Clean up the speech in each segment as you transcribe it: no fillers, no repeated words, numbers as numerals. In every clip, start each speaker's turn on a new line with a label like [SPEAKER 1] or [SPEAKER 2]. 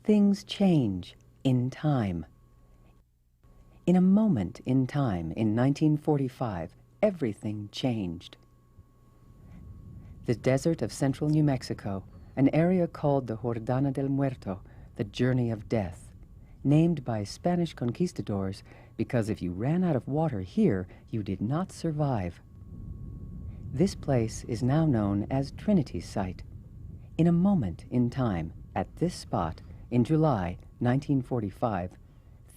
[SPEAKER 1] things change in time. In a moment in time, in 1945, everything changed. The desert of central New Mexico, an area called the Jordana del Muerto, the Journey of Death, named by Spanish conquistadors because if you ran out of water here, you did not survive. This place is now known as Trinity's Site. In a moment in time, at this spot, in July 1945,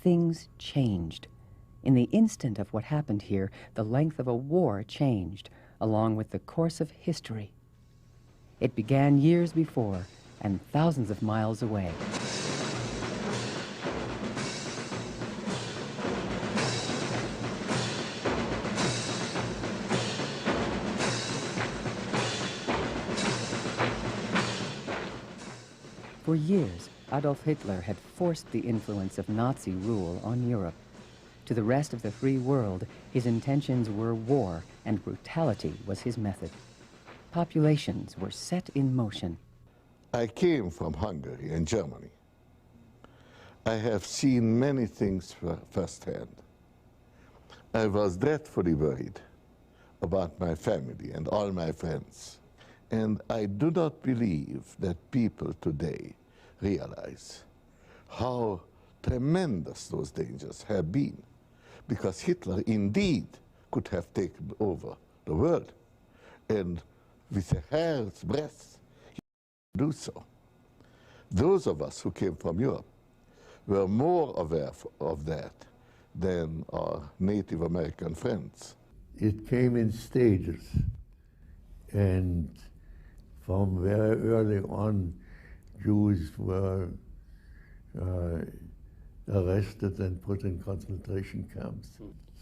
[SPEAKER 1] things changed. In the instant of what happened here, the length of a war changed, along with the course of history. It began years before and thousands of miles away. For years, Adolf Hitler had forced the influence of Nazi rule on Europe. To the rest of the free world, his intentions were war, and brutality was his method. Populations were set in motion.
[SPEAKER 2] I came from Hungary and Germany. I have seen many things firsthand. I was dreadfully worried about my family and all my friends. And I do not believe that people today realize how tremendous those dangers have been, because Hitler indeed could have taken over the world, and with a hair's breadth he could do so. Those of us who came from Europe were more aware of that than our Native American friends.
[SPEAKER 3] It came in stages, and from very early on, Jews were arrested and put in concentration camps.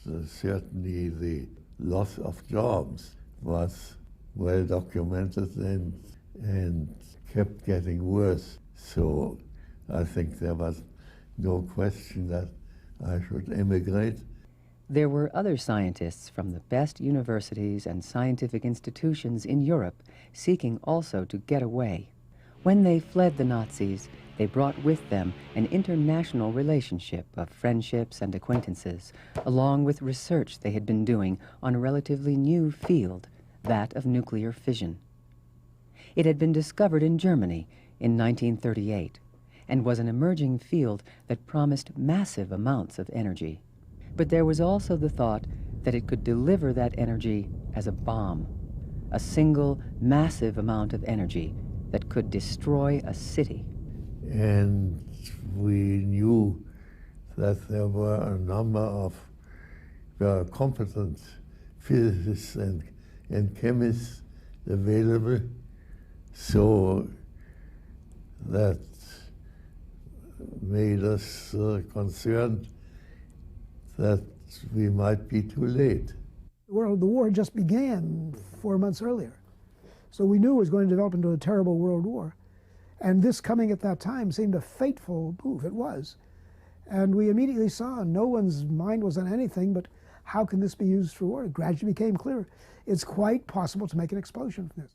[SPEAKER 3] So certainly the loss of jobs was well documented and kept getting worse. So I think there was no question that I should emigrate.
[SPEAKER 1] There were other scientists from the best universities and scientific institutions in Europe seeking also to get away. When they fled the Nazis, they brought with them an international relationship of friendships and acquaintances, along with research they had been doing on a relatively new field, that of nuclear fission. It had been discovered in Germany in 1938 and was an emerging field that promised massive amounts of energy. But there was also the thought that it could deliver that energy as a bomb, a single massive amount of energy that could destroy a city.
[SPEAKER 3] And we knew that there were a number of very competent physicists and chemists available, so that made us concerned that we might be too late.
[SPEAKER 4] Well, the war just began 4 months earlier. So we knew it was going to develop into a terrible world war. And this coming at that time seemed a fateful move. It was. And we immediately saw no one's mind was on anything but how can this be used for war? It gradually became clear. It's quite possible to make an explosion from this.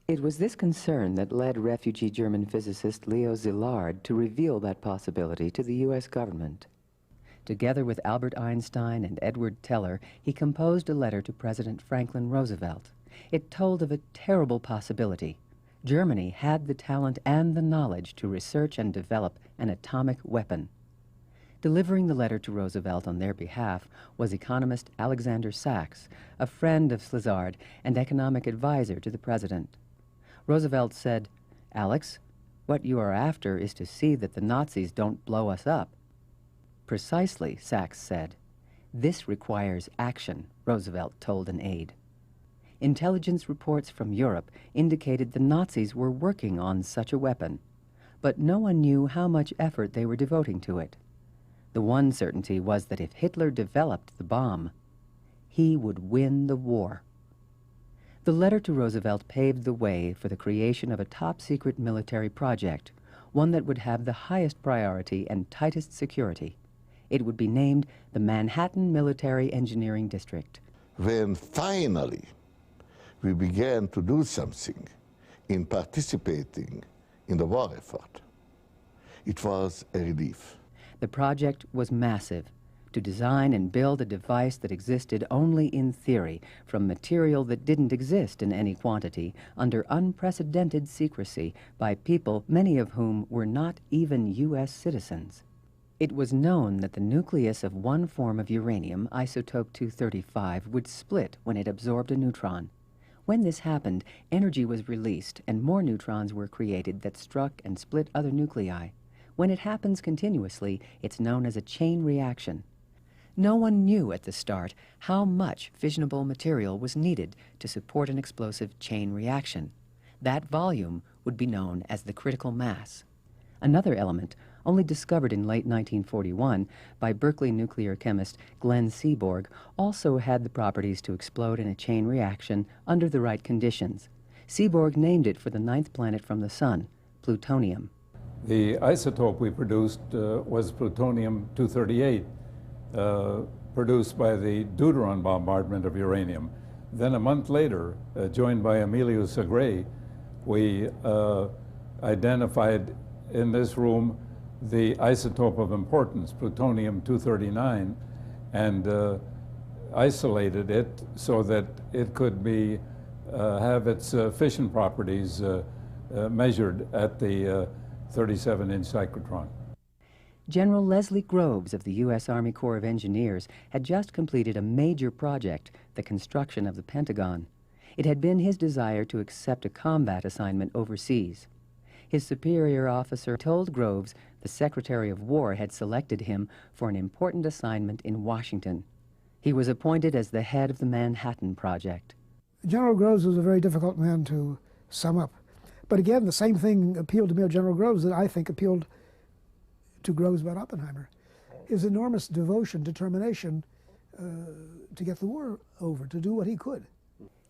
[SPEAKER 1] It was this concern that led refugee German physicist Leo Szilard to reveal that possibility to the U.S. government. Together with Albert Einstein and Edward Teller, he composed a letter to President Franklin Roosevelt. It told of a terrible possibility. Germany had the talent and the knowledge to research and develop an atomic weapon. Delivering the letter to Roosevelt on their behalf was economist Alexander Sachs, a friend of Szilard and economic advisor to the president. Roosevelt said, "Alex, what you are after is to see that the Nazis don't blow us up." "Precisely," Sachs said. "This requires action," Roosevelt told an aide. Intelligence reports from Europe indicated the Nazis were working on such a weapon, but no one knew how much effort they were devoting to it. The one certainty was that if Hitler developed the bomb, he would win the war. The letter to Roosevelt paved the way for the creation of a top-secret military project, one that would have the highest priority and tightest security. It would be named the Manhattan Military Engineering District.
[SPEAKER 2] When finally we began to do something in participating in the war effort, it was a relief.
[SPEAKER 1] The project was massive, to design and build a device that existed only in theory from material that didn't exist in any quantity under unprecedented secrecy by people, many of whom were not even U.S. citizens. It was known that the nucleus of one form of uranium, isotope 235, would split when it absorbed a neutron. When this happened, energy was released and more neutrons were created that struck and split other nuclei. When it happens continuously, it's known as a chain reaction. No one knew at the start how much fissionable material was needed to support an explosive chain reaction. That volume would be known as the critical mass. Another element, only discovered in late 1941 by Berkeley nuclear chemist Glenn Seaborg, also had the properties to explode in a chain reaction under the right conditions. Seaborg named it for the ninth planet from the Sun, plutonium.
[SPEAKER 5] The isotope we produced was plutonium-238, produced by the deuteron bombardment of uranium. Then a month later, joined by Emilio Segre, we identified in this room the isotope of importance, plutonium-239, and isolated it so that it could be have its fission properties measured at the 37-inch cyclotron.
[SPEAKER 1] General Leslie Groves of the U.S. Army Corps of Engineers had just completed a major project, the construction of the Pentagon. It had been his desire to accept a combat assignment overseas. His superior officer told Groves the Secretary of War had selected him for an important assignment in Washington. He was appointed as the head of the Manhattan Project.
[SPEAKER 4] General Groves was a very difficult man to sum up. But again, the same thing appealed to me of General Groves that I think appealed to Groves about Oppenheimer. His enormous devotion, determination to get the war over, to do what he could.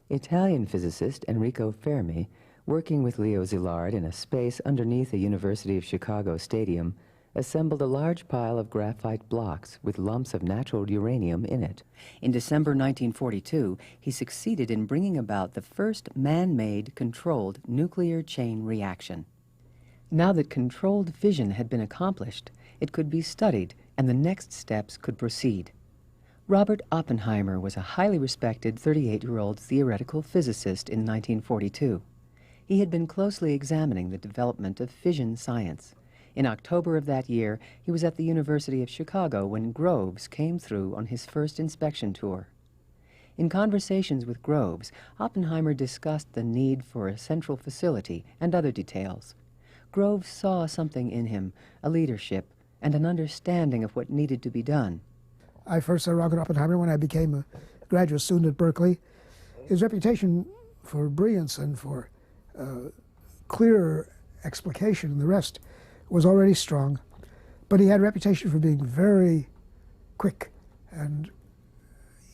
[SPEAKER 1] Italian physicist Enrico Fermi, working with Leo Szilard in a space underneath the University of Chicago Stadium, assembled a large pile of graphite blocks with lumps of natural uranium in it. In December 1942, he succeeded in bringing about the first man-made, controlled nuclear chain reaction. Now that controlled fission had been accomplished, it could be studied and the next steps could proceed. Robert Oppenheimer was a highly respected 38-year-old theoretical physicist in 1942. He had been closely examining the development of fission science. In October of that year, he was at the University of Chicago when Groves came through on his first inspection tour. In conversations with Groves, Oppenheimer discussed the need for a central facility and other details. Groves saw something in him, a leadership, and an understanding of what needed to be done.
[SPEAKER 4] I first saw Robert Oppenheimer when I became a graduate student at Berkeley. His reputation for brilliance and for clear explication and the rest was already strong, but he had a reputation for being very quick and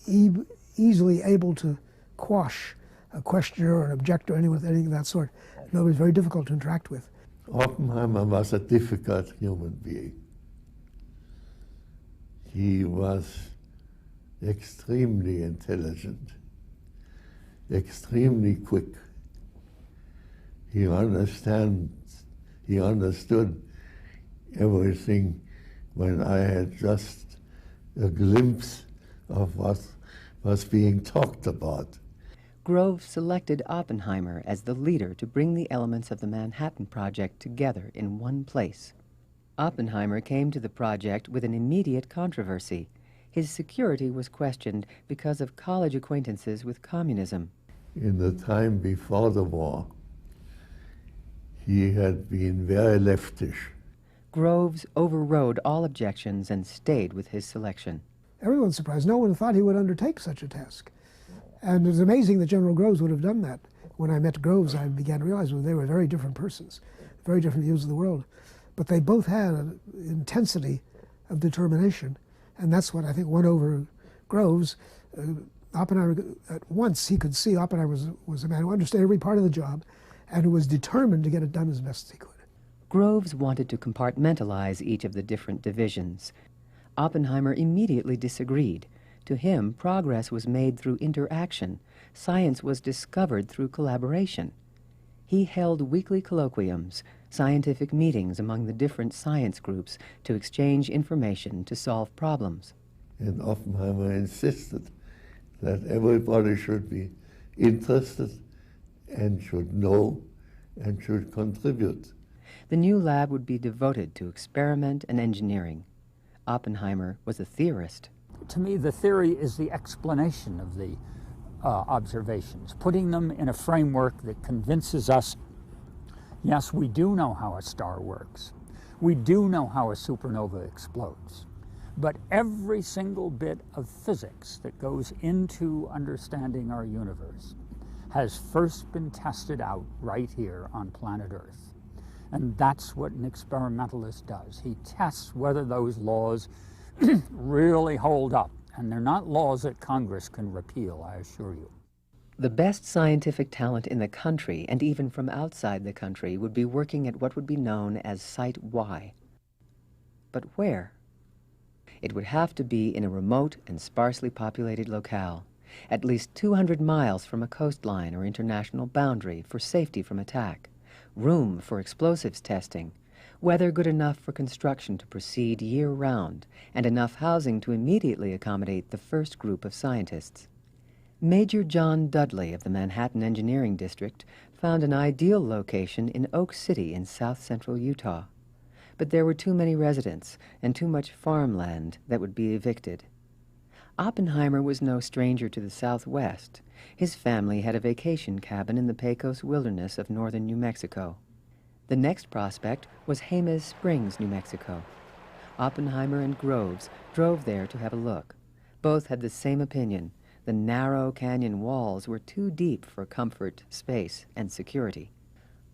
[SPEAKER 4] easily able to quash a questioner or an objector or anything of that sort. And it was very difficult to interact with.
[SPEAKER 3] Oppenheimer was a difficult human being. He was extremely intelligent, extremely quick. He understood everything when I had just a glimpse of what was being talked about.
[SPEAKER 1] Groves selected Oppenheimer as the leader to bring the elements of the Manhattan Project together in one place. Oppenheimer came to the project with an immediate controversy. His security was questioned because of college acquaintances with communism.
[SPEAKER 3] In the time before the war, he had been very leftish.
[SPEAKER 1] Groves overrode all objections and stayed with his selection.
[SPEAKER 4] Everyone's surprised. No one thought he would undertake such a task. And it's amazing that General Groves would have done that. When I met Groves, I began to realize they were very different persons, very different views of the world. But they both had an intensity of determination, and that's what I think won over Groves. Oppenheimer, at once he could see Oppenheimer was a man who understood every part of the job and who was determined to get it done as best as he could.
[SPEAKER 1] Groves wanted to compartmentalize each of the different divisions. Oppenheimer immediately disagreed. To him, progress was made through interaction. Science was discovered through collaboration. He held weekly colloquiums, scientific meetings among the different science groups to exchange information to solve problems.
[SPEAKER 3] And Oppenheimer insisted that everybody should be interested and should know and should contribute.
[SPEAKER 1] The new lab would be devoted to experiment and engineering. Oppenheimer was a theorist.
[SPEAKER 6] To me, the theory is the explanation of the observations, putting them in a framework that convinces us, yes, we do know how a star works. We do know how a supernova explodes. But every single bit of physics that goes into understanding our universe has first been tested out right here on planet Earth. And that's what an experimentalist does. He tests whether those laws really hold up. And they're not laws that Congress can repeal, I assure you.
[SPEAKER 1] The best scientific talent in the country, and even from outside the country, would be working at what would be known as Site Y. But where? It would have to be in a remote and sparsely populated locale, at least 200 miles from a coastline or international boundary for safety from attack, room for explosives testing, weather good enough for construction to proceed year-round, and enough housing to immediately accommodate the first group of scientists. Major John Dudley of the Manhattan Engineering District found an ideal location in Oak City in south-central Utah. But there were too many residents and too much farmland that would be evicted. Oppenheimer was no stranger to the Southwest. His family had a vacation cabin in the Pecos wilderness of northern New Mexico. The next prospect was Jemez Springs, New Mexico. Oppenheimer and Groves drove there to have a look. Both had the same opinion. The narrow canyon walls were too deep for comfort, space, and security.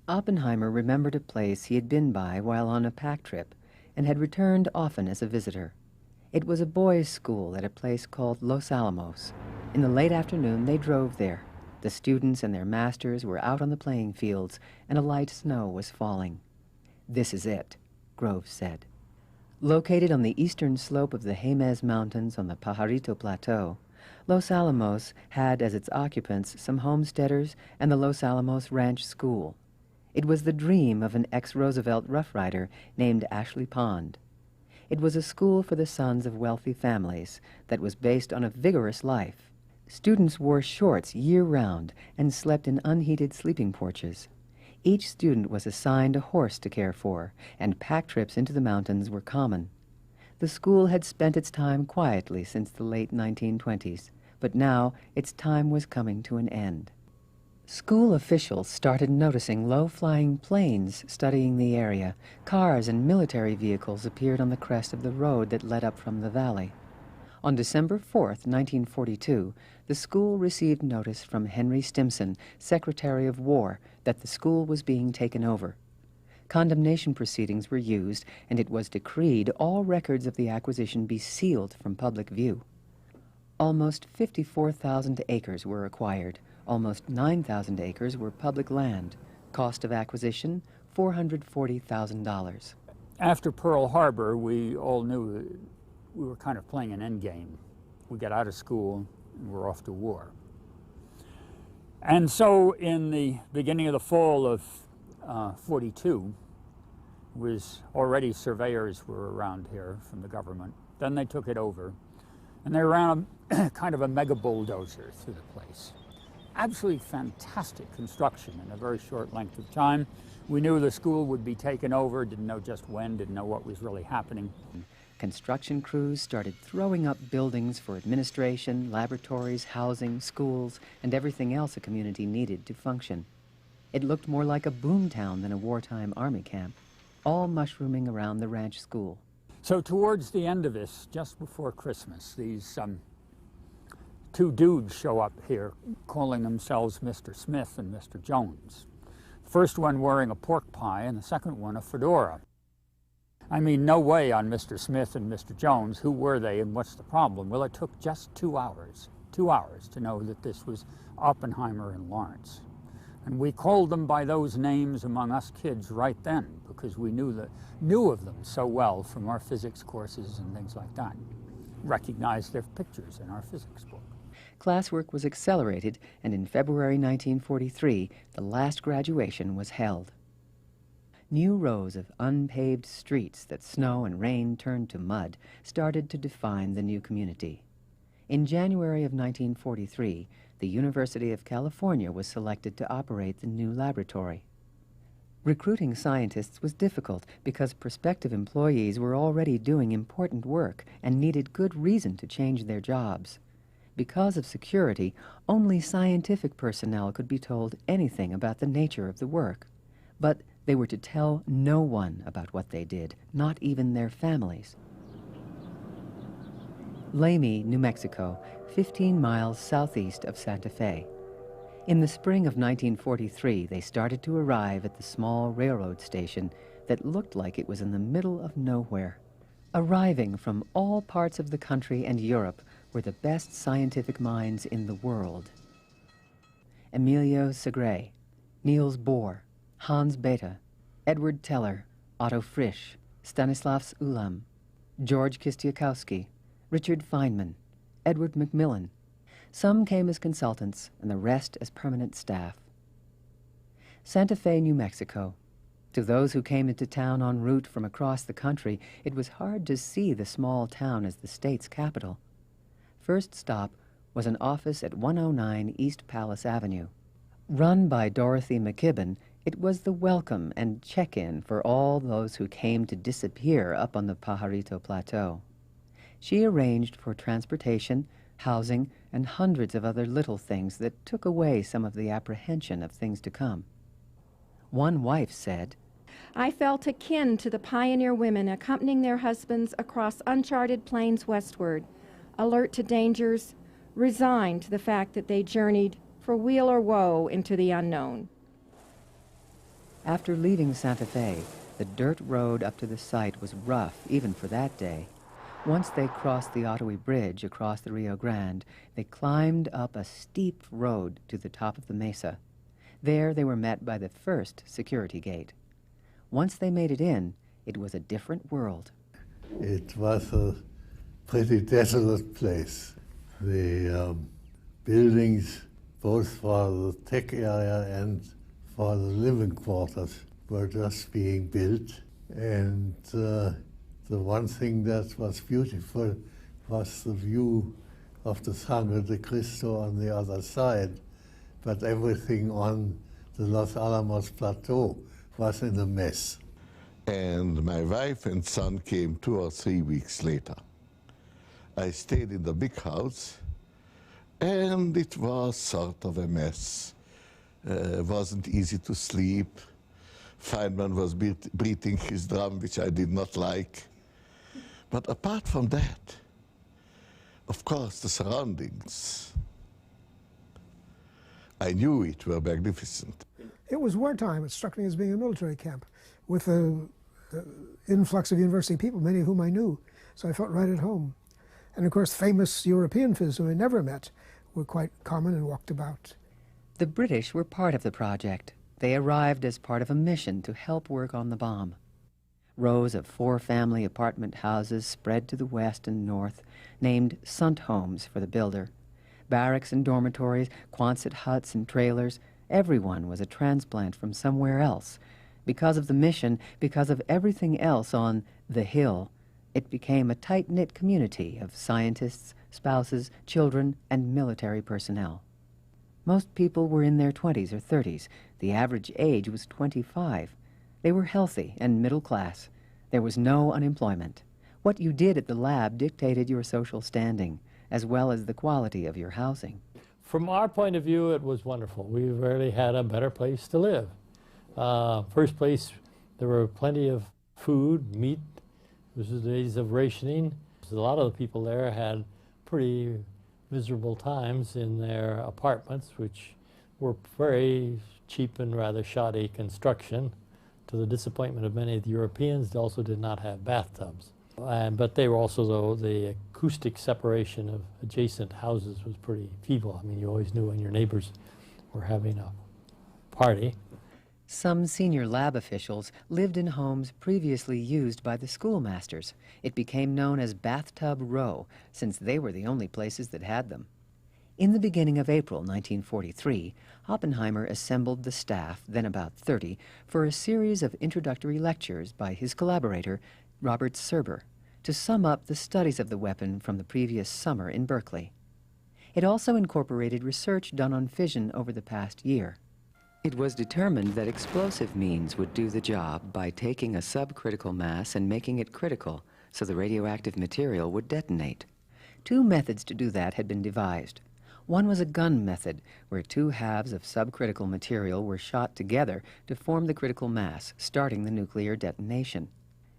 [SPEAKER 1] Oppenheimer remembered a place he had been by while on a pack trip and had returned often as a visitor. It was a boys' school at a place called Los Alamos. In the late afternoon, they drove there. The students and their masters were out on the playing fields, and a light snow was falling. "This is it," Groves said. Located on the eastern slope of the Jemez Mountains on the Pajarito Plateau, Los Alamos had as its occupants some homesteaders and the Los Alamos Ranch School. It was the dream of an ex-Roosevelt Rough Rider named Ashley Pond. It was a school for the sons of wealthy families that was based on a vigorous life. Students wore shorts year-round and slept in unheated sleeping porches. Each student was assigned a horse to care for, and pack trips into the mountains were common. The school had spent its time quietly since the late 1920s, but now its time was coming to an end. School officials started noticing low-flying planes studying the area. Cars and military vehicles appeared on the crest of the road that led up from the valley. On December 4th, 1942, the school received notice from Henry Stimson, Secretary of War, that the school was being taken over. Condemnation proceedings were used, and it was decreed all records of the acquisition be sealed from public view. Almost 54,000 acres were acquired. Almost 9,000 acres were public land. Cost of acquisition, $440,000.
[SPEAKER 6] After Pearl Harbor, we all knew that we were kind of playing an endgame. We got out of school and we're off to war. And so in the beginning of the fall of 42, was already surveyors were around here from the government. Then they took it over, and they ran kind of a mega bulldozer through the place. Absolutely fantastic construction in a very short length of time. We knew the school would be taken over, didn't know just when, didn't know what was really happening.
[SPEAKER 1] Construction crews started throwing up buildings for administration, laboratories, housing, schools, and everything else a community needed to function. It looked more like a boomtown than a wartime army camp, all mushrooming around the ranch school.
[SPEAKER 6] So towards the end of this, just before Christmas, these two dudes show up here calling themselves Mr. Smith and Mr. Jones. The first one wearing a pork pie and the second one a fedora. I mean, no way on Mr. Smith and Mr. Jones. Who were they and what's the problem? Well, it took just 2 hours to know that this was Oppenheimer and Lawrence. And we called them by those names among us kids right then because we knew of them so well from our physics courses and things like that. Recognized their pictures in our physics book.
[SPEAKER 1] Classwork was accelerated, and in February 1943, the last graduation was held. New rows of unpaved streets that snow and rain turned to mud started to define the new community. In January of 1943, the University of California was selected to operate the new laboratory. Recruiting scientists was difficult because prospective employees were already doing important work and needed good reason to change their jobs. Because of security, only scientific personnel could be told anything about the nature of the work. But they were to tell no one about what they did, not even their families. Lamy, New Mexico, 15 miles southeast of Santa Fe. In the spring of 1943, they started to arrive at the small railroad station that looked like it was in the middle of nowhere. Arriving from all parts of the country and Europe were the best scientific minds in the world. Emilio Segre, Niels Bohr, Hans Bethe, Edward Teller, Otto Frisch, Stanislavs Ulam, George Kistiakowsky, Richard Feynman, Edward Macmillan. Some came as consultants and the rest as permanent staff. Santa Fe, New Mexico. To those who came into town en route from across the country, it was hard to see the small town as the state's capital. First stop was an office at 109 East Palace Avenue. Run by Dorothy McKibben, it was the welcome and check-in for all those who came to disappear up on the Pajarito Plateau. She arranged for transportation, housing, and hundreds of other little things that took away some of the apprehension of things to come. One wife said,
[SPEAKER 7] "I felt akin to the pioneer women accompanying their husbands across uncharted plains westward, alert to dangers, resigned to the fact that they journeyed for weal or woe into the unknown."
[SPEAKER 1] After leaving Santa Fe, the dirt road up to the site was rough even for that day. Once they crossed the Ottaway Bridge across the Rio Grande, they climbed up a steep road to the top of the mesa. There they were met by the first security gate. Once they made it in, it was a different world.
[SPEAKER 3] It was a pretty desolate place. The buildings, both for the tech area and for the living quarters, were just being built. And the one thing that was beautiful was the view of the Sangre de Cristo on the other side, but everything on the Los Alamos Plateau was in a mess.
[SPEAKER 2] And my wife and son came 2 or 3 weeks later. I stayed in the big house, and it was sort of a mess. It wasn't easy to sleep. Feynman was beating his drum, which I did not like. But apart from that, of course, the surroundings, I knew it were magnificent.
[SPEAKER 4] It was wartime. It struck me as being a military camp with an influx of university people, many of whom I knew. So I felt right at home. And of course, famous European physicists who I never met were quite common and walked about.
[SPEAKER 1] The British were part of the project. They arrived as part of a mission to help work on the bomb. Rows of 4-family apartment houses spread to the west and north, named Sunt homes for the builder. Barracks and dormitories, Quonset huts and trailers. Everyone was a transplant from somewhere else. Because of the mission, because of everything else on the Hill, it became a tight-knit community of scientists, spouses, children, and military personnel. Most people were in their 20s or 30s. The average age was 25. They were healthy and middle class. There was no unemployment. What you did at the lab dictated your social standing, as well as the quality of your housing.
[SPEAKER 8] From our point of view, it was wonderful. We rarely had a better place to live. First place, there were plenty of food, meat. This was the days of rationing. A lot of the people there had pretty miserable times in their apartments, which were very cheap and rather shoddy construction. To the disappointment of many of the Europeans, they also did not have bathtubs. But they were also, though, the acoustic separation of adjacent houses was pretty feeble. I mean, you always knew when your neighbors were having a party.
[SPEAKER 1] Some senior lab officials lived in homes previously used by the schoolmasters. It became known as Bathtub Row, since they were the only places that had them. In the beginning of April 1943, Oppenheimer assembled the staff, then about 30, for a series of introductory lectures by his collaborator, Robert Serber, to sum up the studies of the weapon from the previous summer in Berkeley. It also incorporated research done on fission over the past year. It was determined that explosive means would do the job by taking a subcritical mass and making it critical, so the radioactive material would detonate. Two methods to do that had been devised. One was a gun method, where two halves of subcritical material were shot together to form the critical mass, starting the nuclear detonation.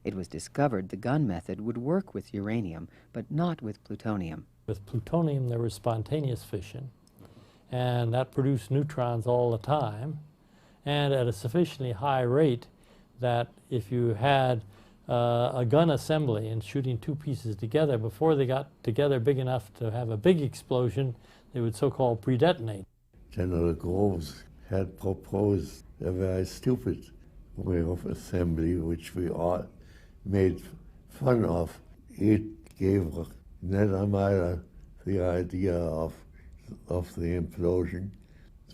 [SPEAKER 1] It was discovered the gun method would work with uranium, but not with plutonium.
[SPEAKER 8] With plutonium, there was spontaneous fission, and that produced neutrons all the time, and at a sufficiently high rate that if you had a gun assembly and shooting two pieces together, before they got together big enough to have a big explosion, they would so-called pre-detonate.
[SPEAKER 3] General Groves had proposed a very stupid way of assembly, which we all made fun of. It gave Neddermeyer the idea of the implosion,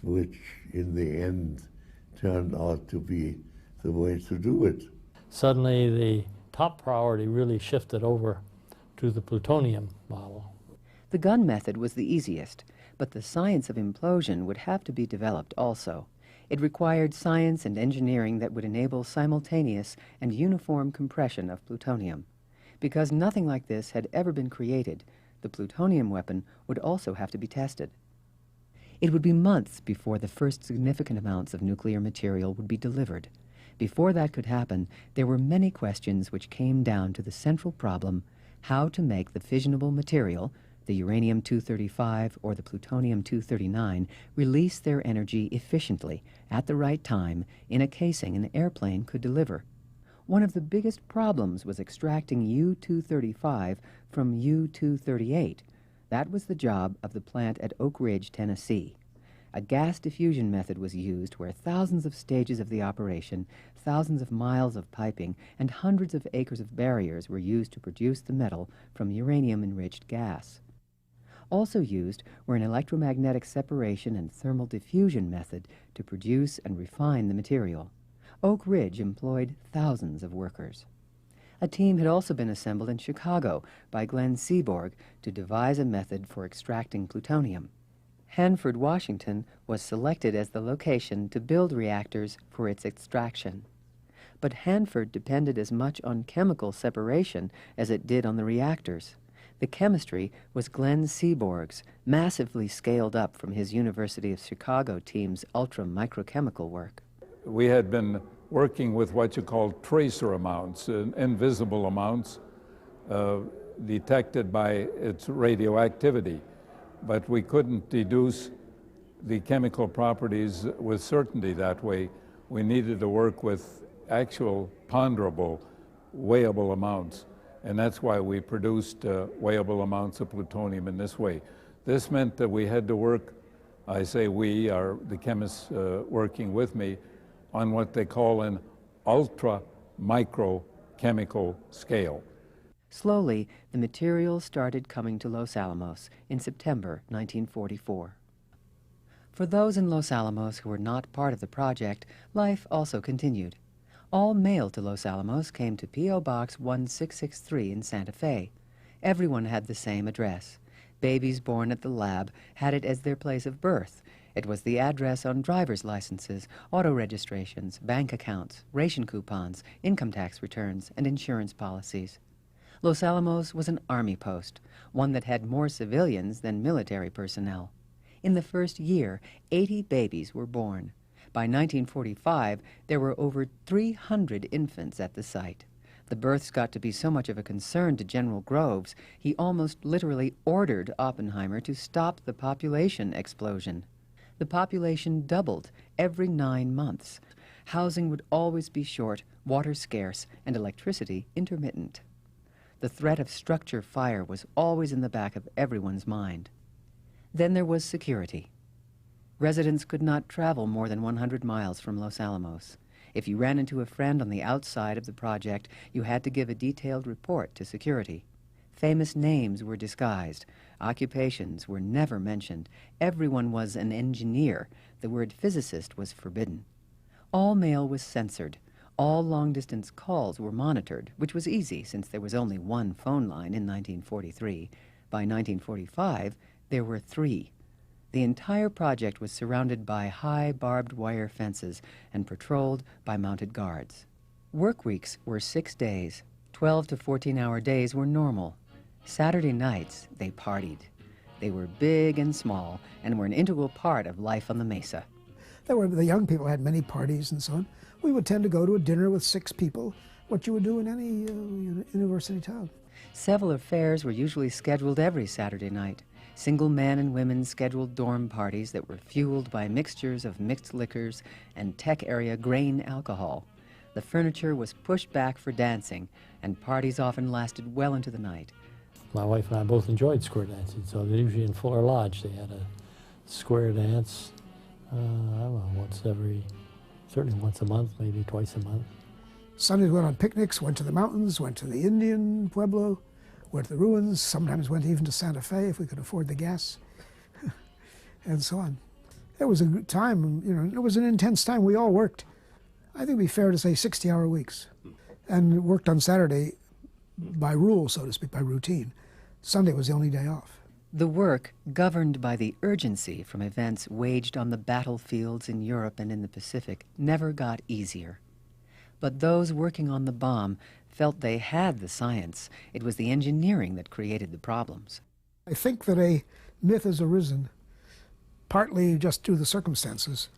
[SPEAKER 3] which in the end turned out to be the way to do it.
[SPEAKER 8] Suddenly the top priority really shifted over to the plutonium model.
[SPEAKER 1] The gun method was the easiest, but the science of implosion would have to be developed also. It required science and engineering that would enable simultaneous and uniform compression of plutonium. Because nothing like this had ever been created, the plutonium weapon would also have to be tested. It would be months before the first significant amounts of nuclear material would be delivered. Before that could happen, there were many questions which came down to the central problem: how to make the fissionable material, the uranium-235 or the plutonium-239, release their energy efficiently, at the right time, in a casing an airplane could deliver. One of the biggest problems was extracting U-235 from U-238. That was the job of the plant at Oak Ridge, Tennessee. A gas diffusion method was used where thousands of stages of the operation, thousands of miles of piping, and hundreds of acres of barriers were used to produce the metal from uranium-enriched gas. Also used were an electromagnetic separation and thermal diffusion method to produce and refine the material. Oak Ridge employed thousands of workers. A team had also been assembled in Chicago by Glenn Seaborg to devise a method for extracting plutonium. Hanford, Washington was selected as the location to build reactors for its extraction. But Hanford depended as much on chemical separation as it did on the reactors. The chemistry was Glenn Seaborg's, massively scaled up from his University of Chicago team's ultra-microchemical work.
[SPEAKER 5] We had been working with what you call tracer amounts, invisible amounts detected by its radioactivity. But we couldn't deduce the chemical properties with certainty that way. We needed to work with actual ponderable, weighable amounts. And that's why we produced weighable amounts of plutonium in this way. This meant that we had to work, I say we, are the chemists working with me, on what they call an ultra-microchemical scale.
[SPEAKER 1] Slowly, the material started coming to Los Alamos in September 1944. For those in Los Alamos who were not part of the project, life also continued. All mail to Los Alamos came to P.O. Box 1663 in Santa Fe. Everyone had the same address. Babies born at the lab had it as their place of birth. It was the address on driver's licenses, auto registrations, bank accounts, ration coupons, income tax returns, and insurance policies. Los Alamos was an army post, one that had more civilians than military personnel. In the first year, 80 babies were born. By 1945, there were over 300 infants at the site. The births got to be so much of a concern to General Groves, he almost literally ordered Oppenheimer to stop the population explosion. The population doubled every 9 months. Housing would always be short, water scarce, and electricity intermittent. The threat of structure fire was always in the back of everyone's mind. Then there was security. Residents could not travel more than 100 miles from Los Alamos. If you ran into a friend on the outside of the project, you had to give a detailed report to security. Famous names were disguised. Occupations were never mentioned. Everyone was an engineer. The word physicist was forbidden. All mail was censored. All long-distance calls were monitored, which was easy since there was only one phone line in 1943. By 1945, there were 3. The entire project was surrounded by high barbed wire fences and patrolled by mounted guards. Work weeks were 6 days. 12 to 14-hour days were normal. Saturday nights, they partied. They were big and small and were an integral part of life on the Mesa.
[SPEAKER 4] The young people had many parties and so on. We would tend to go to a dinner with 6 people, what you would do in any university town.
[SPEAKER 1] Several affairs were usually scheduled every Saturday night. Single men and women scheduled dorm parties that were fueled by mixtures of mixed liquors and tech area grain alcohol. The furniture was pushed back for dancing, and parties often lasted well into the night.
[SPEAKER 8] My wife and I both enjoyed square dancing, so usually in Fuller Lodge they had a square dance, I don't know, certainly once a month, maybe twice a month.
[SPEAKER 4] Sundays went on picnics, went to the mountains, went to the Indian Pueblo, went to the ruins, sometimes went even to Santa Fe if we could afford the gas, and so on. It was a good time, it was an intense time. We all worked, I think it'd be fair to say 60-hour weeks, and worked on Saturday by rule, so to speak, by routine. Sunday was the only day off.
[SPEAKER 1] The work, governed by the urgency from events waged on the battlefields in Europe and in the Pacific, never got easier. But those working on the bomb felt they had the science. It was the engineering that created the problems.
[SPEAKER 4] I think that a myth has arisen, partly just due to the circumstances,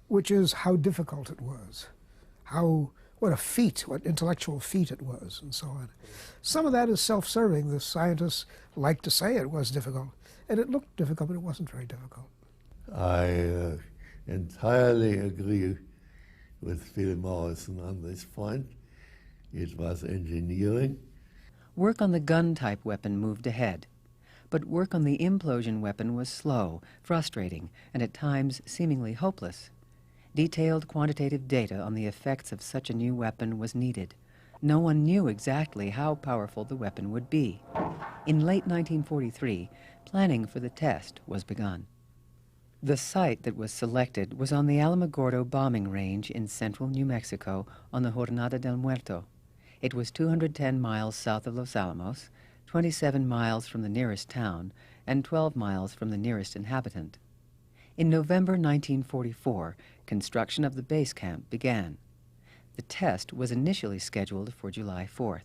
[SPEAKER 4] which is how difficult it was, what a feat, what intellectual feat it was, and so on. Some of that is self-serving. The scientists like to say it was difficult, and it looked difficult, but it wasn't very difficult.
[SPEAKER 3] I entirely agree with Phil Morrison on this point. It was engineering.
[SPEAKER 1] Work on the gun-type weapon moved ahead, but work on the implosion weapon was slow, frustrating, and at times seemingly hopeless. Detailed quantitative data on the effects of such a new weapon was needed. No one knew exactly how powerful the weapon would be. In late 1943, planning for the test was begun. The site that was selected was on the Alamogordo bombing range in central New Mexico on the Jornada del Muerto. It was 210 miles south of Los Alamos, 27 miles from the nearest town, and 12 miles from the nearest inhabitant. In November 1944, construction of the base camp began. The test was initially scheduled for July 4th.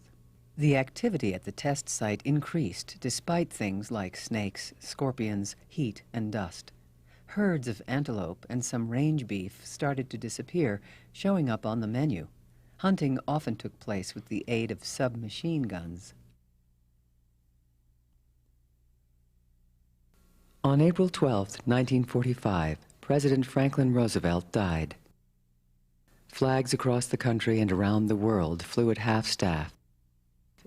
[SPEAKER 1] The activity at the test site increased despite things like snakes, scorpions, heat, and dust. Herds of antelope and some range beef started to disappear, showing up on the menu. Hunting often took place with the aid of submachine guns. On April 12, 1945, President Franklin Roosevelt died. Flags across the country and around the world flew at half-staff,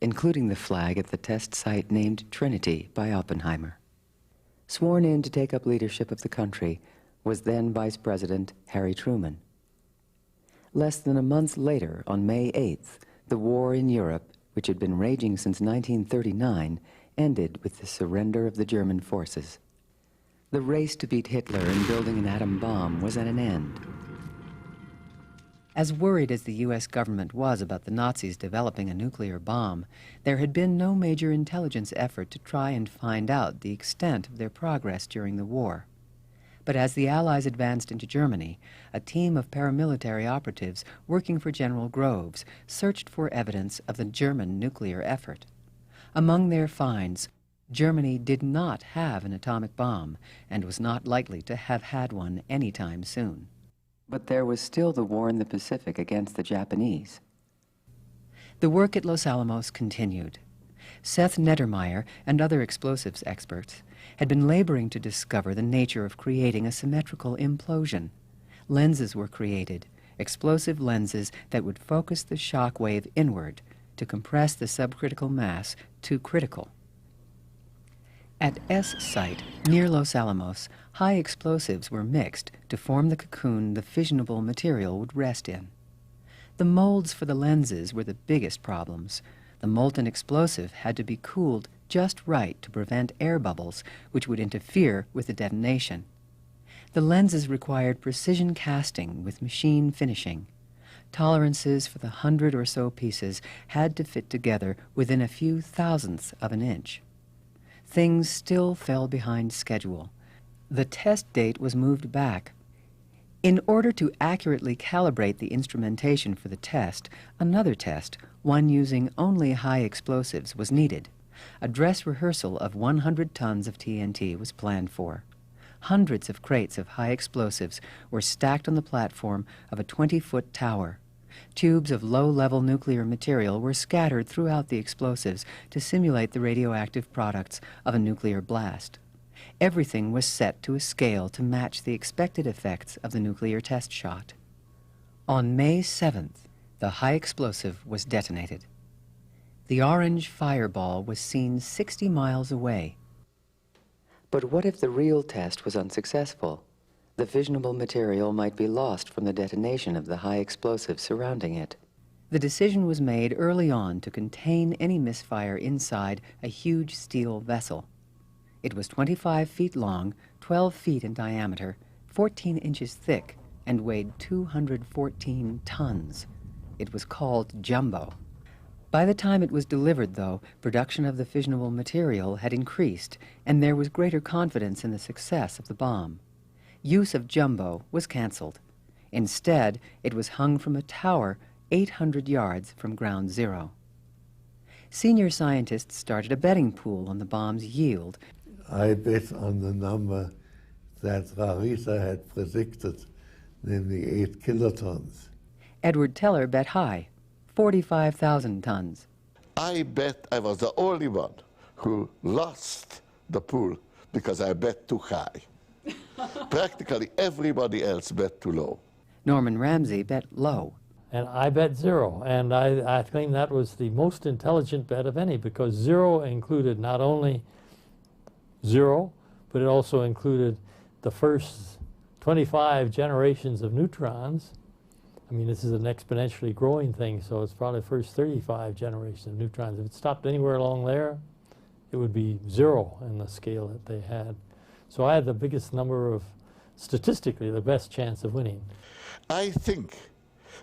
[SPEAKER 1] including the flag at the test site named Trinity by Oppenheimer. Sworn in to take up leadership of the country was then Vice President Harry Truman. Less than a month later, on May 8th, the war in Europe, which had been raging since 1939, ended with the surrender of the German forces. The race to beat Hitler in building an atom bomb was at an end. As worried as the U.S. government was about the Nazis developing a nuclear bomb, there had been no major intelligence effort to try and find out the extent of their progress during the war. But as the Allies advanced into Germany, a team of paramilitary operatives working for General Groves searched for evidence of the German nuclear effort. Among their finds, Germany did not have an atomic bomb and was not likely to have had one anytime soon. But there was still the war in the Pacific against the Japanese. The work at Los Alamos continued. Seth Neddermeyer and other explosives experts had been laboring to discover the nature of creating a symmetrical implosion. Lenses were created, explosive lenses that would focus the shock wave inward to compress the subcritical mass to critical. At S site, near Los Alamos, high explosives were mixed to form the cocoon the fissionable material would rest in. The molds for the lenses were the biggest problems. The molten explosive had to be cooled just right to prevent air bubbles, which would interfere with the detonation. The lenses required precision casting with machine finishing. Tolerances for the 100 or so pieces had to fit together within a few thousandths of an inch. Things still fell behind schedule. The test date was moved back. In order to accurately calibrate the instrumentation for the test, another test, one using only high explosives, was needed. A dress rehearsal of 100 tons of TNT was planned for. Hundreds of crates of high explosives were stacked on the platform of a 20-foot tower. Tubes of low-level nuclear material were scattered throughout the explosives to simulate the radioactive products of a nuclear blast. Everything was set to a scale to match the expected effects of the nuclear test shot. On May 7th, the high explosive was detonated. The orange fireball was seen 60 miles away. But what if the real test was unsuccessful? The fissionable material might be lost from the detonation of the high explosive surrounding it. The decision was made early on to contain any misfire inside a huge steel vessel. It was 25 feet long, 12 feet in diameter, 14 inches thick, and weighed 214 tons. It was called Jumbo. By the time it was delivered, though, production of the fissionable material had increased, and there was greater confidence in the success of the bomb. Use of Jumbo was canceled. Instead, it was hung from a tower 800 yards from ground zero. Senior scientists started a betting pool on the bomb's yield.
[SPEAKER 3] I bet on the number that Rarita had predicted, namely 8 kilotons.
[SPEAKER 1] Edward Teller bet high, 45,000 tons.
[SPEAKER 2] I bet I was the only one who lost the pool because I bet too high. Practically everybody else bet too low.
[SPEAKER 1] Norman Ramsey bet low.
[SPEAKER 8] And I bet 0, and I think that was the most intelligent bet of any, because 0 included not only 0, but it also included the first 25 generations of neutrons. I mean, this is an exponentially growing thing, so it's probably the first 35 generations of neutrons. If it stopped anywhere along there, it would be 0 in the scale that they had. So I had the biggest number of, statistically, the best chance of winning.
[SPEAKER 2] I think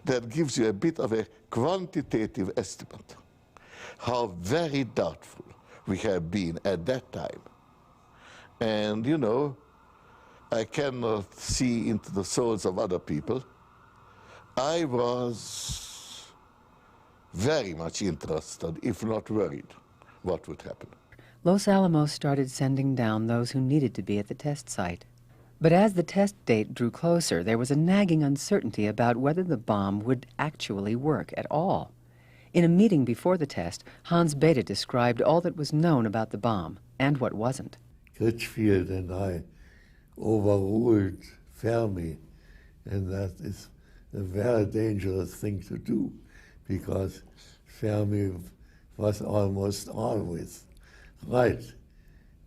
[SPEAKER 2] that gives you a bit of a quantitative estimate how very doubtful we have been at that time. And, you know, I cannot see into the souls of other people. I was very much interested, if not worried, what would happen.
[SPEAKER 1] Los Alamos started sending down those who needed to be at the test site. But as the test date drew closer, there was a nagging uncertainty about whether the bomb would actually work at all. In a meeting before the test, Hans Bethe described all that was known about the bomb and what wasn't.
[SPEAKER 3] Critchfield and I overruled Fermi, and that is a very dangerous thing to do, because Fermi was almost always right,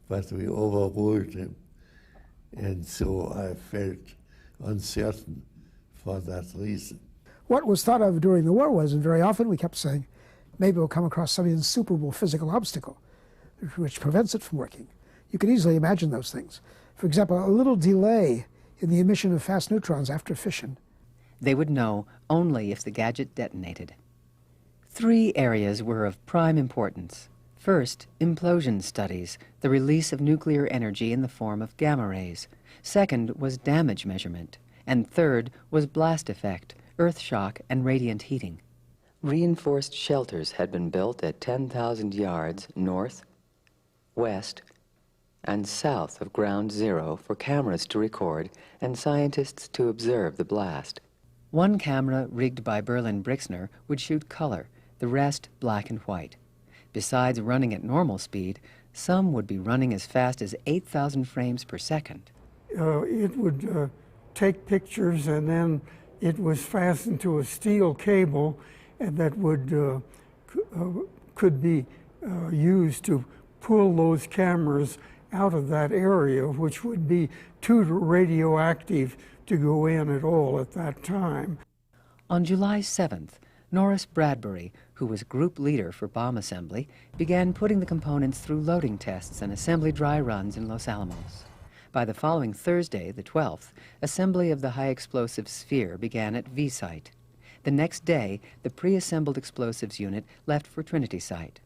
[SPEAKER 3] but we overruled him, and so I felt uncertain for that reason.
[SPEAKER 4] What was thought of during the war was, and very often we kept saying, maybe we'll come across some insuperable physical obstacle which prevents it from working. You can easily imagine those things. For example, a little delay in the emission of fast neutrons after fission.
[SPEAKER 1] They would know only if the gadget detonated. 3 areas were of prime importance. First, implosion studies, the release of nuclear energy in the form of gamma rays. Second was damage measurement. And third was blast effect, earth shock, and radiant heating. Reinforced shelters had been built at 10,000 yards north, west, and south of ground zero for cameras to record and scientists to observe the blast. One camera, rigged by Berlin Brixner, would shoot color, the rest black and white. Besides running at normal speed, some would be running as fast as 8,000 frames per second.
[SPEAKER 9] It would take pictures, and then it was fastened to a steel cable, and that would could be used to pull those cameras out of that area, which would be too radioactive to go in at all at that time.
[SPEAKER 1] On July 7th, Norris Bradbury, who was group leader for bomb assembly, began putting the components through loading tests and assembly dry runs in Los Alamos. By the following Thursday, the 12th, assembly of the high-explosive sphere began at V Site. The next day, the pre-assembled explosives unit left for Trinity Site.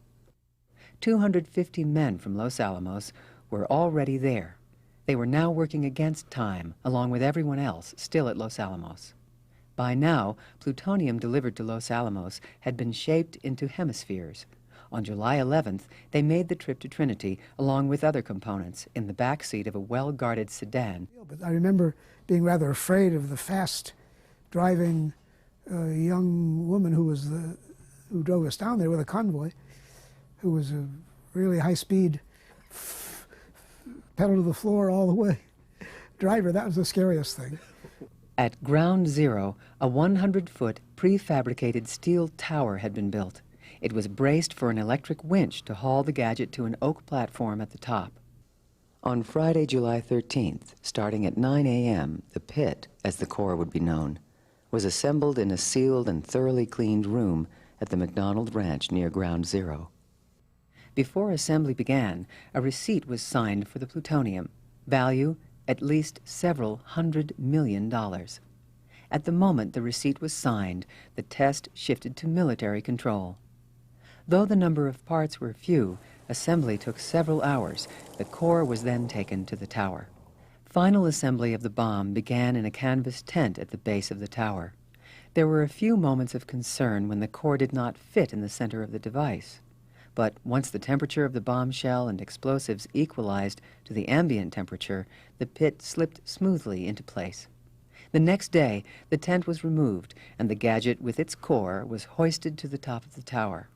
[SPEAKER 1] 250 men from Los Alamos were already there. They were now working against time, along with everyone else still at Los Alamos. By now, plutonium delivered to Los Alamos had been shaped into hemispheres. On July 11th, they made the trip to Trinity, along with other components, in the back seat of a well-guarded sedan.
[SPEAKER 4] But I remember being rather afraid of the fast-driving young woman who drove us down there with a convoy, who was a really high-speed, pedal to the floor all the way driver. That was the scariest thing.
[SPEAKER 1] At Ground Zero, a 100-foot prefabricated steel tower had been built. It was braced for an electric winch to haul the gadget to an oak platform at the top. On Friday, July 13th, starting at 9 a.m., the pit, as the core would be known, was assembled in a sealed and thoroughly cleaned room at the McDonald Ranch near Ground Zero. Before assembly began, a receipt was signed for the plutonium, value at least several $100 million. At the moment the receipt was signed, the test shifted to military control. Though the number of parts were few, assembly took several hours. The core was then taken to the tower. Final assembly of the bomb began in a canvas tent at the base of the tower. There were a few moments of concern when the core did not fit in the center of the device. But once the temperature of the bombshell and explosives equalized to the ambient temperature, the pit slipped smoothly into place. The next day, the tent was removed, and the gadget with its core was hoisted to the top of the tower.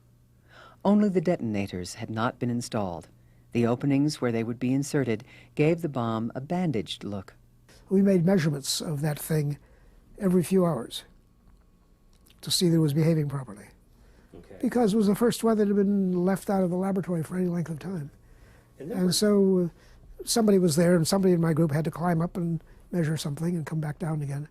[SPEAKER 1] Only the detonators had not been installed. The openings where they would be inserted gave the bomb a bandaged look.
[SPEAKER 4] We made measurements of that thing every few hours to see that it was behaving properly. Because it was the first one that had been left out of the laboratory for any length of time. And so somebody was there, and somebody in my group had to climb up and measure something and come back down again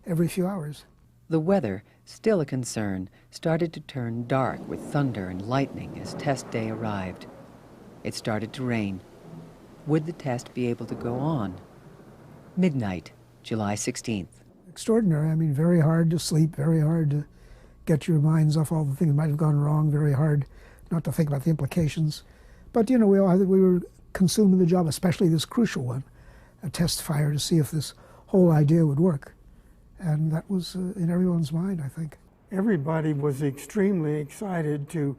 [SPEAKER 4] every few hours.
[SPEAKER 1] The weather, still a concern, started to turn dark with thunder and lightning as test day arrived. It started to rain. Would the test be able to go on? Midnight, July 16th.
[SPEAKER 4] Extraordinary. I mean, very hard to sleep, very hard to get your minds off all the things that might have gone wrong, very hard not to think about the implications. But, you know, we were consumed in the job, especially this crucial one, a test fire to see if this whole idea would work. And that was in everyone's mind, I think.
[SPEAKER 9] Everybody was extremely excited to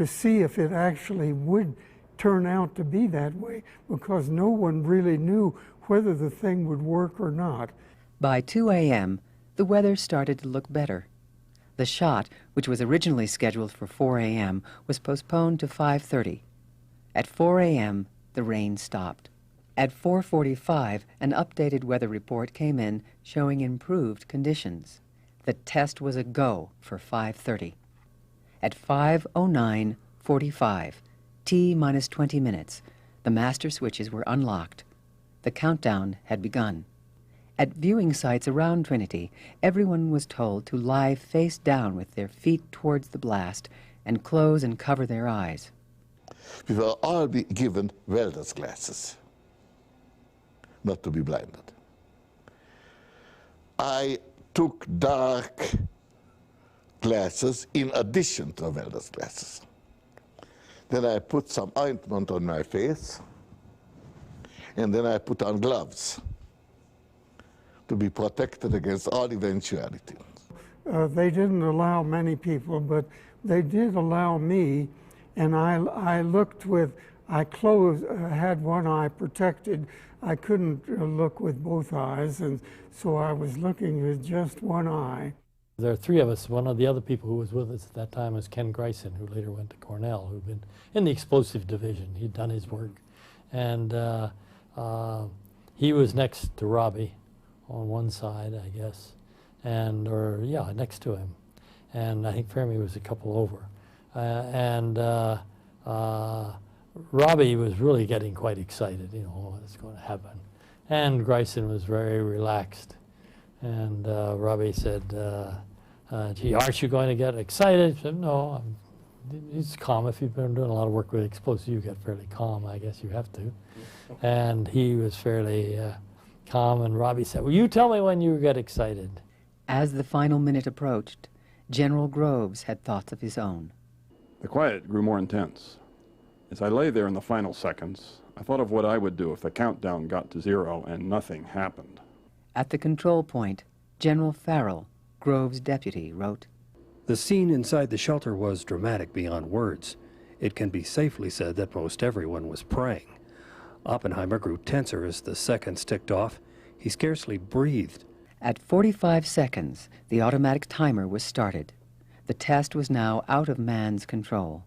[SPEAKER 9] see if it actually would turn out to be that way, because no one really knew whether the thing would work or not.
[SPEAKER 1] By 2 a.m., the weather started to look better. The shot, which was originally scheduled for 4 a.m., was postponed to 5:30. At 4 a.m., the rain stopped. At 4:45, an updated weather report came in showing improved conditions. The test was a go for 5:30. At 5:09:45, T minus 20 minutes, the master switches were unlocked. The countdown had begun. At viewing sites around Trinity, everyone was told to lie face down with their feet towards the blast and close and cover their eyes.
[SPEAKER 2] We will all be given welder's glasses, not to be blinded. I took dark glasses in addition to welder's glasses. Then I put some ointment on my face, and then I put on gloves to be protected against all eventualities.
[SPEAKER 9] They didn't allow many people, but they did allow me, and I looked with, I had one eye protected. I couldn't look with both eyes, and so I was looking with just one eye.
[SPEAKER 8] There are three of us. One of the other people who was with us at that time was Ken Greisen, who later went to Cornell, who'd been in the explosive division. He'd done his work. And he was next to Robbie on one side, I guess, next to him. And I think Fermi was a couple over. Robbie was really getting quite excited, you know, what's going to happen. And Greisen was very relaxed. And Robbie said, Gee, aren't you going to get excited? I said, no, he's calm. If you've been doing a lot of work with explosives, you get fairly calm. I guess you have to. And he was fairly calm, and Robbie said, well, you tell me when you get excited.
[SPEAKER 1] As the final minute approached, General Groves had thoughts of his own.
[SPEAKER 10] The quiet grew more intense. As I lay there in the final seconds, I thought of what I would do if the countdown got to 0 and nothing happened.
[SPEAKER 1] At the control point, General Farrell, Groves' deputy, wrote,
[SPEAKER 11] "The scene inside the shelter was dramatic beyond words. It can be safely said that most everyone was praying. Oppenheimer grew tenser as the seconds ticked off. He scarcely breathed.
[SPEAKER 1] At 45 seconds, the automatic timer was started. The test was now out of man's control.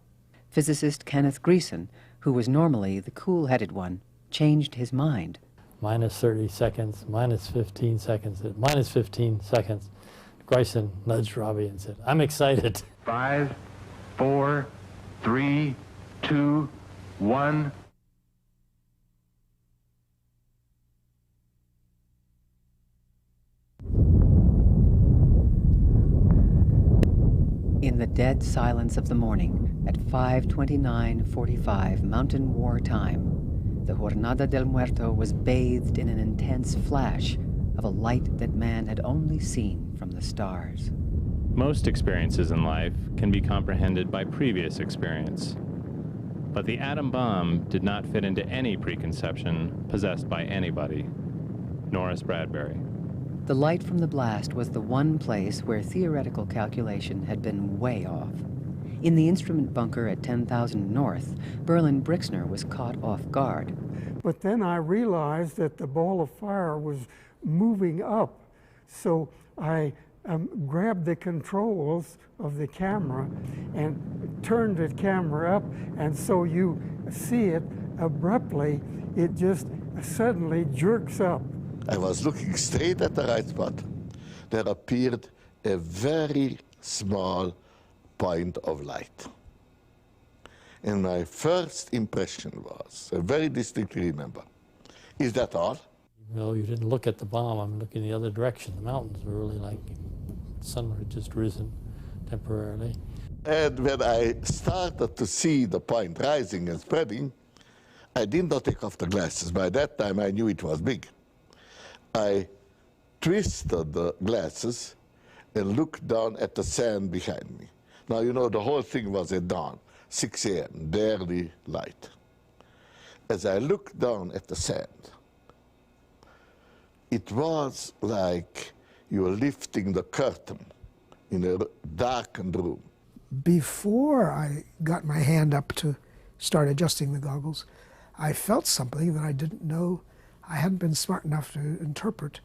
[SPEAKER 1] Physicist Kenneth Greeson, who was normally the cool-headed one, changed his mind.
[SPEAKER 8] Minus 30 seconds, minus 15 seconds, minus 15 seconds. Greeson nudged Robbie and said, I'm excited.
[SPEAKER 12] 5, 4, 3, 2, 1.
[SPEAKER 1] In the dead silence of the morning, at 5:29:45 Mountain War time, the Jornada del Muerto was bathed in an intense flash of a light that man had only seen from the stars.
[SPEAKER 13] Most experiences in life can be comprehended by previous experience. But the atom bomb did not fit into any preconception possessed by anybody. Norris Bradbury.
[SPEAKER 1] The light from the blast was the one place where theoretical calculation had been way off. In the instrument bunker at 10,000 North, Berlin Brixner was caught off guard.
[SPEAKER 9] But then I realized that the ball of fire was moving up. So I grabbed the controls of the camera and turned the camera up, and so you see it abruptly, it just suddenly jerks up.
[SPEAKER 2] I was looking straight at the right spot. There appeared a very small point of light. And my first impression was, I very distinctly remember, is that all?
[SPEAKER 8] No, you didn't look at the bomb. I'm looking the other direction. The mountains were really like, the sun had just risen temporarily.
[SPEAKER 2] And when I started to see the point rising and spreading, I did not take off the glasses. By that time, I knew it was big. I twisted the glasses and looked down at the sand behind me. Now, you know, the whole thing was at dawn, 6 a.m., barely light. As I looked down at the sand, it was like you were lifting the curtain in a darkened room.
[SPEAKER 4] Before I got my hand up to start adjusting the goggles, I felt something that I didn't know. I hadn't been smart enough to interpret,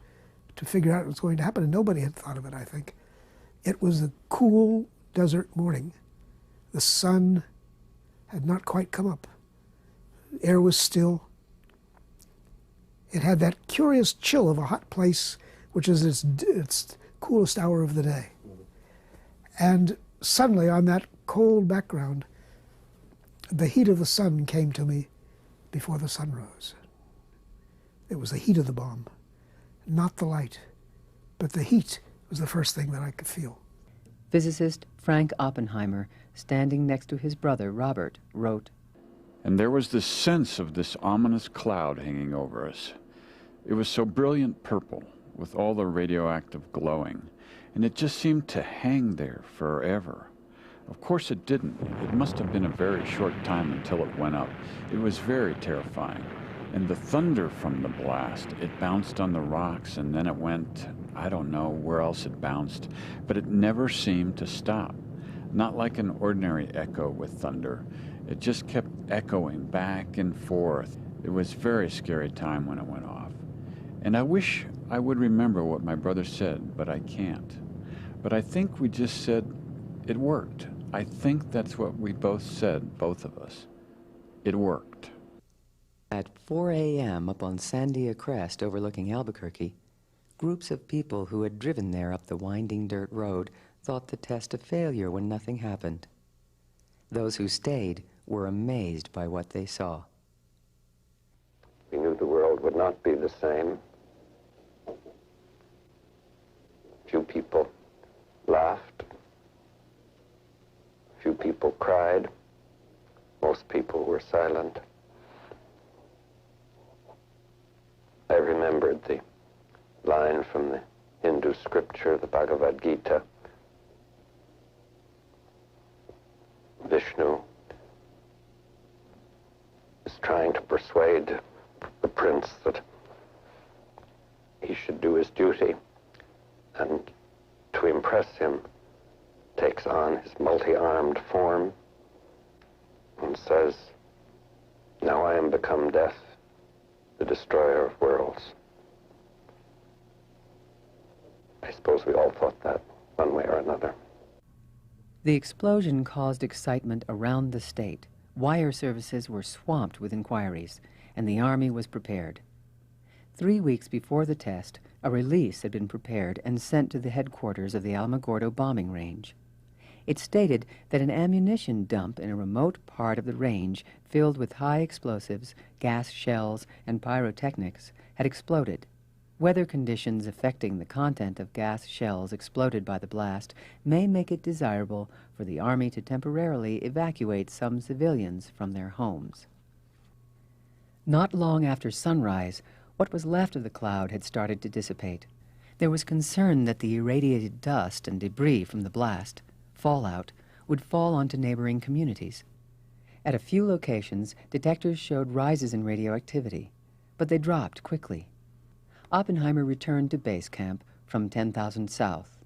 [SPEAKER 4] to figure out what was going to happen, and nobody had thought of it, I think. It was a cool desert morning. The sun had not quite come up. The air was still. It had that curious chill of a hot place, which is its coolest hour of the day. And suddenly, on that cold background, the heat of the sun came to me before the sun rose. It was the heat of the bomb, not the light, but the heat was the first thing that I could feel.
[SPEAKER 1] Physicist Frank Oppenheimer, standing next to his brother Robert, wrote,
[SPEAKER 14] And there was this sense of this ominous cloud hanging over us. It was so brilliant purple, with all the radioactive glowing, and it just seemed to hang there forever. Of course it didn't. It must have been a very short time until it went up. It was very terrifying. And the thunder from the blast, it bounced on the rocks, and then it went, I don't know where else it bounced, but it never seemed to stop. Not like an ordinary echo with thunder. It just kept echoing back and forth. It was a very scary time when it went off. And I wish I would remember what my brother said, but I can't. But I think we just said, it worked. I think that's what we both said, both of us. It worked.
[SPEAKER 1] At 4 a.m. up on Sandia Crest overlooking Albuquerque, groups of people who had driven there up the winding dirt road thought the test a failure when nothing happened. Those who stayed were amazed by what they saw.
[SPEAKER 15] We knew the world would not be the same. Few people laughed. Few people cried. Most people were silent. I remembered the line from the Hindu scripture, the Bhagavad Gita. Vishnu is trying to persuade the prince that he should do his duty, and to impress him takes on his multi-armed form and says, "Now I am become death, the destroyer of worlds." I suppose we all thought that one way or another.
[SPEAKER 1] The explosion caused excitement around the state. Wire services were swamped with inquiries, and the Army was prepared. 3 weeks before the test, a release had been prepared and sent to the headquarters of the Alamogordo bombing range. It stated that an ammunition dump in a remote part of the range filled with high explosives, gas shells, and pyrotechnics had exploded. Weather conditions affecting the content of gas shells exploded by the blast may make it desirable for the Army to temporarily evacuate some civilians from their homes. Not long after sunrise, what was left of the cloud had started to dissipate. There was concern that the irradiated dust and debris from the blast, fallout, would fall onto neighboring communities. At a few locations, detectors showed rises in radioactivity, but they dropped quickly. Oppenheimer returned to base camp from 10,000 South.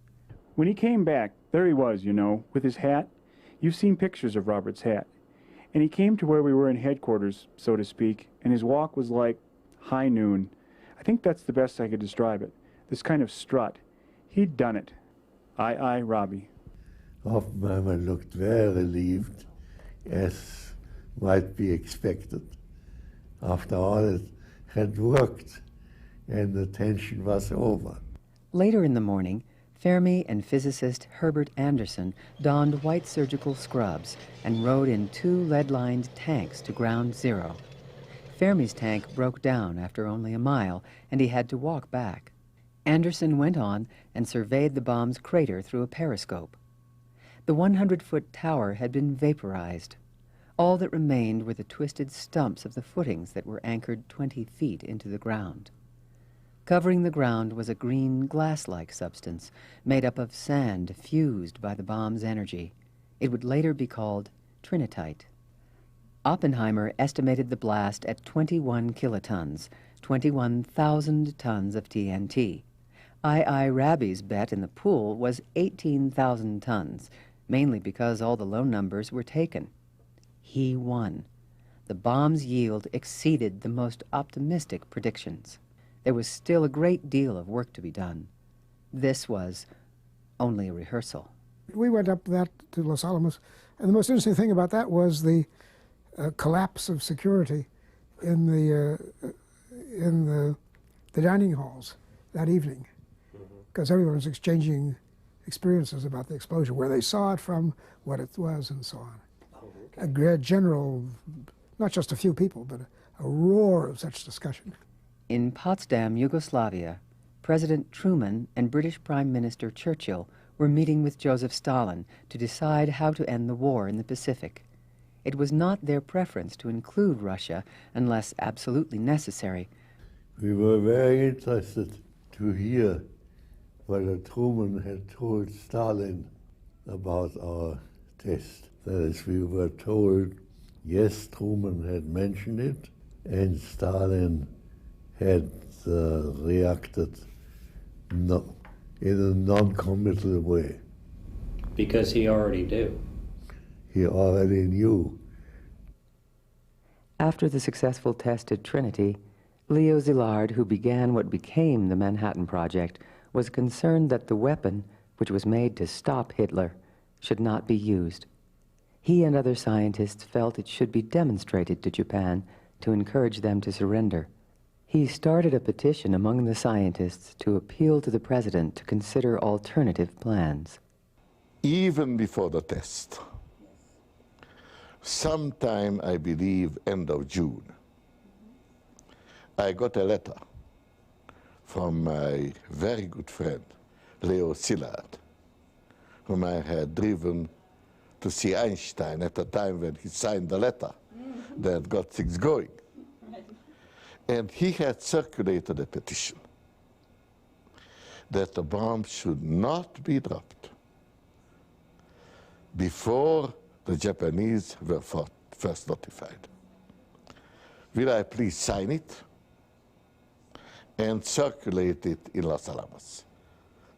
[SPEAKER 16] When he came back, there he was, you know, with his hat. You've seen pictures of Robert's hat. And he came to where we were in headquarters, so to speak, and his walk was like high noon. I think that's the best I could describe it. This kind of strut. He'd done it. Aye, Robbie.
[SPEAKER 3] Oppenheimer looked very relieved, as might be expected. After all, it had worked, and the tension was over.
[SPEAKER 1] Later in the morning, Fermi and physicist Herbert Anderson donned white surgical scrubs and rode in 2 lead-lined tanks to ground zero. Fermi's tank broke down after only a mile, and he had to walk back. Anderson went on and surveyed the bomb's crater through a periscope. The 100-foot tower had been vaporized. All that remained were the twisted stumps of the footings that were anchored 20 feet into the ground. Covering the ground was a green glass-like substance made up of sand fused by the bomb's energy. It would later be called trinitite. Oppenheimer estimated the blast at 21 kilotons, 21,000 tons of TNT. I. Rabi's bet in the pool was 18,000 tons, mainly because all the low numbers were taken. He won. The bomb's yield exceeded the most optimistic predictions. There was still a great deal of work to be done. This was only a rehearsal.
[SPEAKER 4] We went up that to Los Alamos, and the most interesting thing about that was the collapse of security in the dining halls that evening, because everyone was exchanging experiences about the explosion, where they saw it from, what it was, and so on. A general, not just a few people, but a roar of such discussion.
[SPEAKER 1] In Potsdam, Yugoslavia, President Truman and British Prime Minister Churchill were meeting with Joseph Stalin to decide how to end the war in the Pacific. It was not their preference to include Russia unless absolutely necessary.
[SPEAKER 3] We were very interested to hear what Truman had told Stalin about our test. That is, we were told, yes, Truman had mentioned it, and Stalin had reacted in a non-committal way.
[SPEAKER 11] Because he already knew.
[SPEAKER 3] He already knew.
[SPEAKER 1] After the successful test at Trinity, Leo Szilard, who began what became the Manhattan Project, was concerned that the weapon, which was made to stop Hitler, should not be used. He and other scientists felt it should be demonstrated to Japan to encourage them to surrender. He started a petition among the scientists to appeal to the president to consider alternative plans.
[SPEAKER 2] Even before the test, sometime, I believe, end of June, I got a letter from my very good friend, Leo Szilard, whom I had driven to see Einstein at the time when he signed the letter that got things going. And he had circulated a petition that the bomb should not be dropped before the Japanese were first notified. Will I please sign it and circulate it in Los Alamos?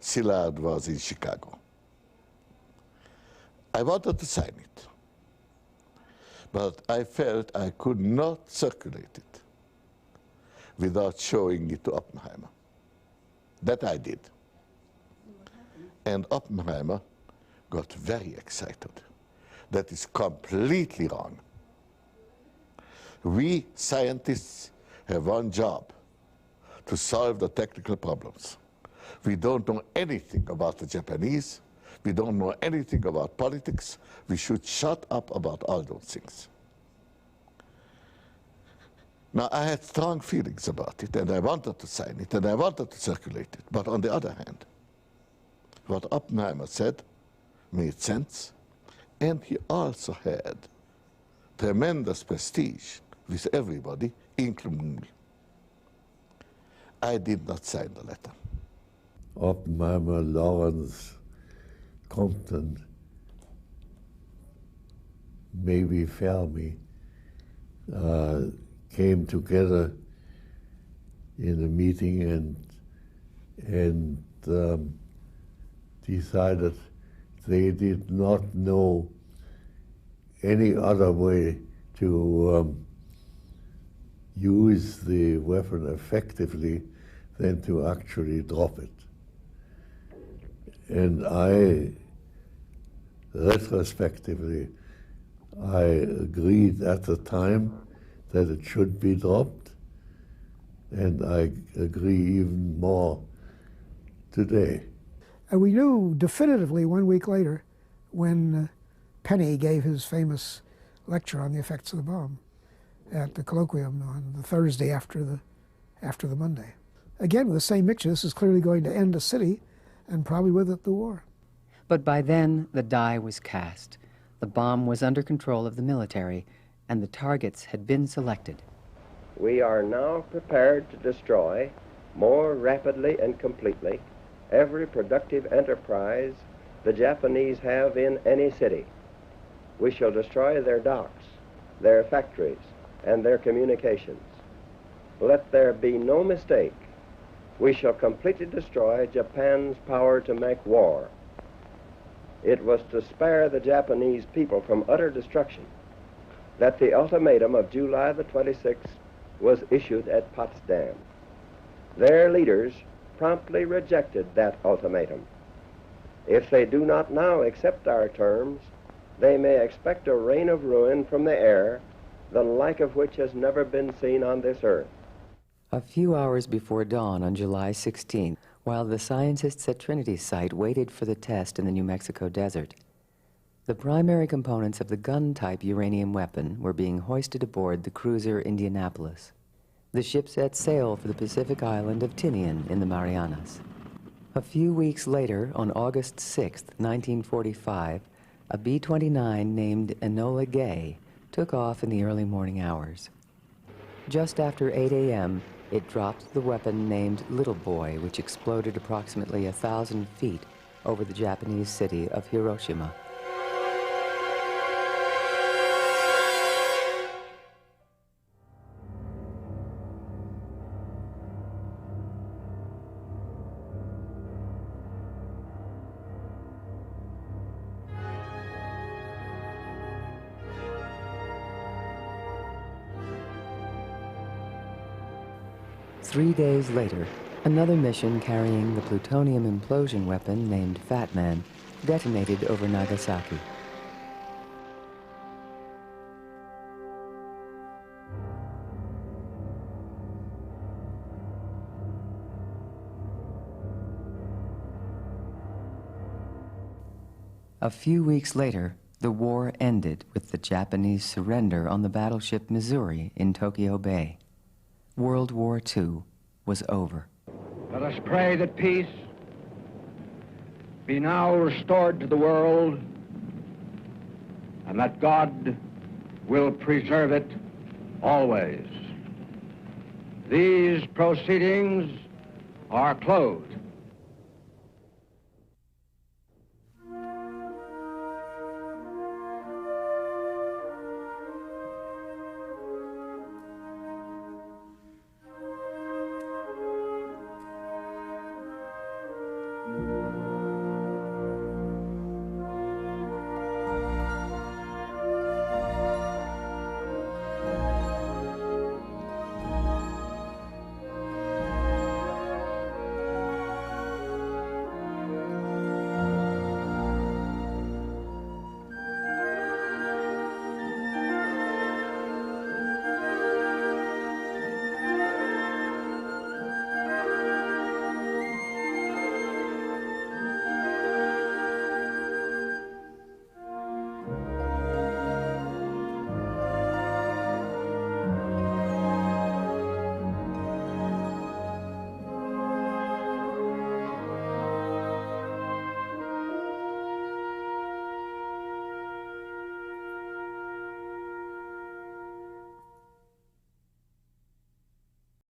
[SPEAKER 2] Szilard was in Chicago. I wanted to sign it, but I felt I could not circulate it without showing it to Oppenheimer. That I did. And Oppenheimer got very excited. That is completely wrong. We scientists have one job: to solve the technical problems. We don't know anything about the Japanese. We don't know anything about politics. We should shut up about all those things. Now, I had strong feelings about it, and I wanted to sign it, and I wanted to circulate it. But on the other hand, what Oppenheimer said made sense, and he also had tremendous prestige with everybody, including me. I did not sign the letter.
[SPEAKER 3] Oppenheimer, Lawrence, Compton, maybe Fermi, came together in a meeting and decided they did not know any other way to use the weapon effectively than to actually drop it. And I, retrospectively, I agreed at the time that it should be dropped, and I agree even more today.
[SPEAKER 4] And we knew definitively 1 week later when Penny gave his famous lecture on the effects of the bomb at the colloquium on the Thursday after the Monday. Again, with the same mixture, this is clearly going to end a city and probably with it the war.
[SPEAKER 1] But by then, the die was cast. The bomb was under control of the military, and the targets had been selected.
[SPEAKER 15] We are now prepared to destroy more rapidly and completely every productive enterprise the Japanese have in any city. We shall destroy their docks, their factories, and their communications. Let there be no mistake. We shall completely destroy Japan's power to make war. It was to spare the Japanese people from utter destruction that the ultimatum of July the 26th was issued at Potsdam. Their leaders promptly rejected that ultimatum. If they do not now accept our terms, they may expect a rain of ruin from the air, the like of which has never been seen on this earth.
[SPEAKER 1] A few hours before dawn on July 16th, while the scientists at Trinity's site waited for the test in the New Mexico desert, the primary components of the gun-type uranium weapon were being hoisted aboard the cruiser Indianapolis. The ship set sail for the Pacific island of Tinian in the Marianas. A few weeks later, on August 6, 1945, a B-29 named Enola Gay took off in the early morning hours. Just after 8 a.m., it dropped the weapon named Little Boy, which exploded approximately 1,000 feet over the Japanese city of Hiroshima. Three days later, another mission carrying the plutonium implosion weapon named Fat Man detonated over Nagasaki. A few weeks later, the war ended with the Japanese surrender on the battleship Missouri in Tokyo Bay. World War II was over.
[SPEAKER 17] Let us pray that peace be now restored to the world, and that God will preserve it always. These proceedings are closed.